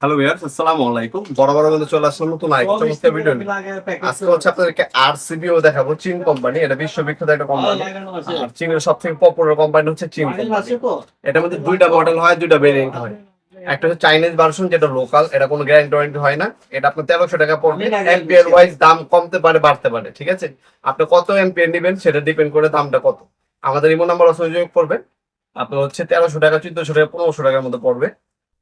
Hello viewers, আসসালামু আলাইকুম। বরাবর মতো চলে আসলাম নতুন আরেকটা চমৎকার ভিডিও নিয়ে। আজকে হচ্ছে আপনাদেরকে আরসিবিও দেখাবো। চীন কোম্পানি, এটা বিশ্ববিখ্যাত একটা কোম্পানি। আর চীনের সবথেকে পপুলার কোম্পানি হচ্ছে চীন কোম্পানি। এটার মধ্যে দুইটা মডেল হয়, দুইটা ভেরিয়েন্ট হয়। একটা হচ্ছে চাইনিজ ভার্সন, যেটা লোকাল, এটা কোনো গ্যারান্টি ওয়ারেন্টি হয় না। এটা আপনার 1300 টাকা পড়বে। এম্পিয়ার ওয়াইজ দাম কমতে পারে, বাড়তে পারে, ঠিক আছে। আপনি কত এম্পিয়ার নেবেন সেটা ডিপেন্ড করে দামটা কত। আমাদের ইমো নাম্বার যোগাযোগ করবেন। আপনার হচ্ছে 1300 টাকা, 1400 টাকা, 1500 টাকার মতো পড়বে।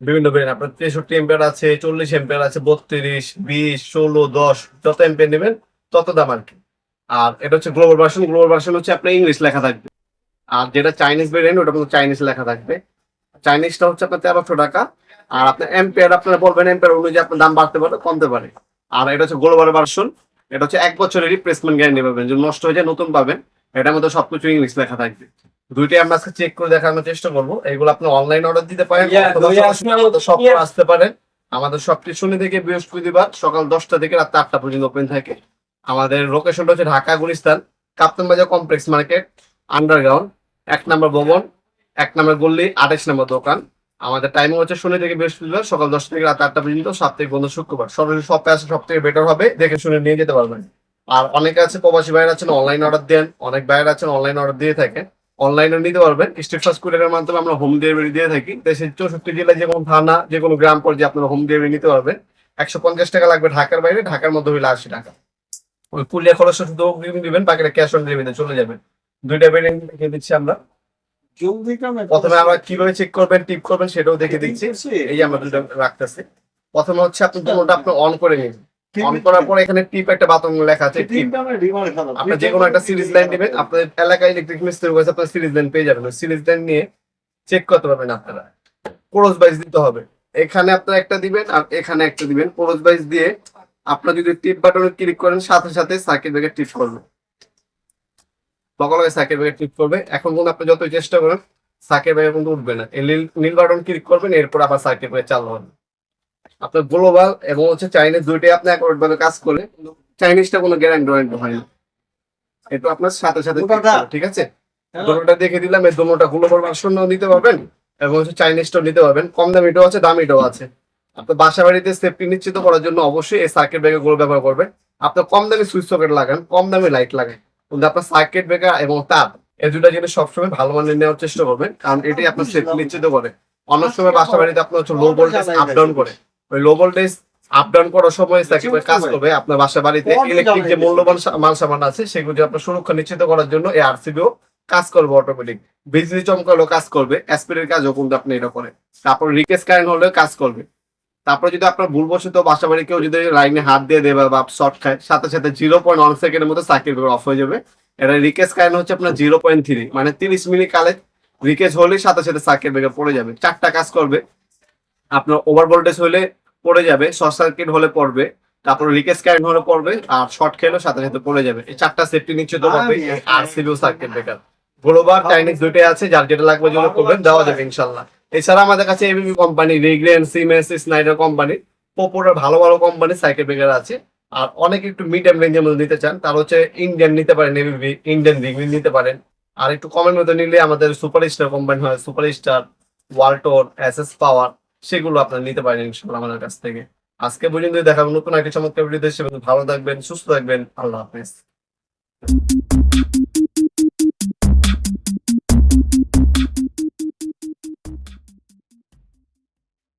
বিভিন্ন ভেরিয়েন্ট আপনার 63 এম্পিয়ার আছে, 40 এম্পিয়ার আছে, 32, 20, 16, 10, যত এম্পিয়ার নেবেন তত দাম আর কি। আর এটা হচ্ছে গ্লোবাল ভার্সন। গ্লোবাল ভার্সন হচ্ছে আপনার ইংলিশ লেখা থাকবে। আর যেটা চাইনিজ ভেরিয়েন্ট, ওটা কিন্তু চাইনিজ লেখা থাকবে। চাইনিজটা হচ্ছে আপনার 1300 টাকা। আর আপনার এম্পিয়ার আপনারা বলবেন, এম্পিয়ার অনুযায়ী আপনার দাম বাড়তে পারে, কমতে পারে। আর এটা হচ্ছে গ্লোবাল ভার্সন। এটা হচ্ছে 1 বছরের রিপ্লেসমেন্ট গ্যারান্টি পাবেন, যদি নষ্ট হয়ে যায় নতুন পাবেন। এটার মধ্যে সবকিছু ইংলিশ লেখা থাকবে। দুইটাই আমরা আজকে চেক করে দেখানোর চেষ্টা করবো। এগুলো আপনি অনলাইন অর্ডার দিতে পারেন, অথবা সরাসরি আমাদের শপে আসতে পারেন। আমাদের শপটি শনি থেকে বৃহস্পতিবার সকাল 10টা থেকে রাত 8টা পর্যন্ত ওপেন থাকে। আমাদের লোকেশনটা হচ্ছে ঢাকা গুলিস্তান, কাপ্তান বাজার কমপ্লেক্স মার্কেট, আন্ডারগ্রাউন্ড, 1 নম্বর ভবন, 1 নম্বর গল্লি, 28 নম্বর দোকান। আমাদের টাইমিং হচ্ছে শনি থেকে বৃহস্পতিবার সকাল 10টা থেকে রাত 8টা পর্যন্ত, সাপ্তাহিক বন্ধ শুক্রবার। সরাসরি শপে আসলে সব থেকে বেটার হবে, দেখে শুনে নিয়ে যেতে পারবেন। আর অনেকে আছে প্রবাসী ভাইয়েরা আছেন অনলাইন অর্ডার দেন, অনেক ভাইয়েরা আছেন অনলাইন অর্ডার দিয়ে থাকেন। অনলাইনে নিতে পারবেন, স্ট্রিট ফাস্ট কুরিয়ারের মাধ্যমে আমরা হোম ডেলিভারি দিয়ে থাকি। দেশের 64 জেলায় যে কোনো থানা, যে কোনো গ্রাম পর্যায়ে আপনারা হোম ডেলিভারি নিতে পারবেন। 150 টাকা লাগবে ঢাকার বাইরে, ঢাকার মধ্যে হইলে 80 টাকা। ওই কুলিয়া খরচটা শুধু অগ্রিম দিবেন, বাকিটা ক্যাশ অন ডেলিভারিতে চলে যাবে। দুইটা ভেরিয়েন্ট দেখে দিচ্ছি আমরা। প্রথমে আমরা কিভাবে চেক করবেন, টিপ করবেন সেটাও দেখে দিচ্ছি। এই যে আমরা দুটো রাখতেছি। প্রথমে হচ্ছে আপনি দুটোটা আপনি অন করে নিন। অন করার পর এখানে টিপ একটা বাটন লেখা আছে, টিপ। আপনি যে কোনো একটা সিরিজ লাইন দিবেন, আপনার এলাকায় ইলেকট্রিক মিস্ত্রি রয়েছে, আপনার সিরিজ লাইন পেয়ে যাবেন। ওই সিরিজ লাইন নিয়ে চেক করতে পারবেন আপনারা। ক্রস বাইজ দিতে হবে। এখানে আপনার একটা দিবেন আর এখানে একটা দিবেন। ক্রস বাইজ দিয়ে আপনার যদি টিপ বাটনে ক্লিক করেন, সাথে সাথে সার্কিট ব্রেকার টিপ করবে, লগে সার্কিট ব্রেকার টিপ করবে। এখন কিন্তু আপনি যতই চেষ্টা করেন সার্কিট ব্রেকার কিন্তু উঠবে না। এই নীল বাটন ক্লিক করবেন, এরপর আবার সার্কিট ব্রেকার চালু হবে। আপনার গ্লোবাল এবং হচ্ছে চাইনিজ দুইটাই আপনি একভাবে কাজ করে, চাইনিজটা কোনো গ্যারান্টি ওয়ারেন্টি হয় না। এটা আপনার সাথে সাথে ঠিক আছে। দোনোটা দেখে দিলাম। এই দোনোটা গ্লোবাল ভার্সনও নিতে পারবেন এবং হচ্ছে চাইনিজটাও নিতে পারবেন। কম দামিটাও আছে, দামিটাও আছে। আপনার বাসা বাড়িতে সেফটি নিশ্চিত করার জন্য অবশ্যই এই সার্কিট ব্রেকার গুলো ব্যবহার করবেন। আপনার কম দামি সুইচ সকেট লাগান, কম দামি লাইট লাগান, কিন্তু আপনার সার্কিট ব্রেকার এবং তার এই দুটা জিনিস সবসময় ভালো মানের নেওয়ার চেষ্টা করবেন, কারণ এটাই আপনার সেফটি নিশ্চিত করে। অনেক সময় বাসা বাড়িতে আপনার হচ্ছে লো ভোল্টেজ আপ ডাউন করে, ওই লো ভোল্টেজ আপ ডাউন করার সময় সার্কিট ব্রেকার কাজ করবে। আপনার বাসা বাড়িতে ইলেকট্রিক যে মূল্যবান মাল সামান আছে সেগুলো আপনার সুরক্ষা নিশ্চিত করার জন্য এই আরসিবিও কাজ করবে অটোমেটিক। বিজলি চমকালেও কাজ করবে, স্পিডের কাজও কিন্তু আপনি এটা করে। তারপর রিকেস কারেন্ট হলেও কাজ করবে। তারপরে যদি আপনার ভুলবশত বাসা বাড়ি কেউ যদি লাইনে হাত দিয়ে দেবে বা শর্ট খায়, সাথে সাথে 0.1 সেকেন্ডের মধ্যে সার্কিট ব্রেকার অফ হয়ে যাবে। এটা রিকেস কারেন্ট হচ্ছে আপনার 0.3, মানে 30 মিলি কালে রিকেজ হলেই সাথে সাথে সার্কিট ব্রেকার পড়ে যাবে। 4টা কাজ করবে। আপনার ওভার ভোল্টেজ হলে পড়ে যাবে, শর্ট সার্কিট হলে পড়বে, তারপর রিকেজ কারেন্ট হলে পড়বে, আর শর্ট খেলেও সাথে সাথে পড়ে যাবে। এই 4টা সেফটি নিশ্চিত করবে আরসিবিও সার্কিট ব্রেকার। গ্লোবাল চাইনিজ দুইটাই আছে, যার যেটা লাগবে যোগাযোগ করবেন, দেওয়া যাবে ইনশাল্লাহ। এছাড়া আমাদের কাছে এবিবি কোম্পানি, রিগ্রেন, সিমেন্স, স্নাইডার কোম্পানি, পপুলার ভালো ভালো কোম্পানি সাইকেল ব্রেকার আছে। আর অনেকে একটু মিডিয়াম রেঞ্জের মধ্যে নিতে চান, তার হচ্ছে ইন্ডিয়ান নিতে পারেন, এবিবি, ইন্ডিয়ান রিগ্রেন নিতে পারেন। আর একটু কমের মধ্যে নিলে আমাদের সুপার স্টার কোম্পানি হয়, সুপার স্টার, ওয়ালটন, এসএস পাওয়ার, সেগুলো আপনারা নিতে পারেন ইনশাল্লাহ আমাদের কাছ থেকে। আজকে পর্যন্ত দেখাবো নতুন একটা চমৎকার ভিডিও। ভালো থাকবেন, সুস্থ থাকবেন, আল্লাহ হাফেজ।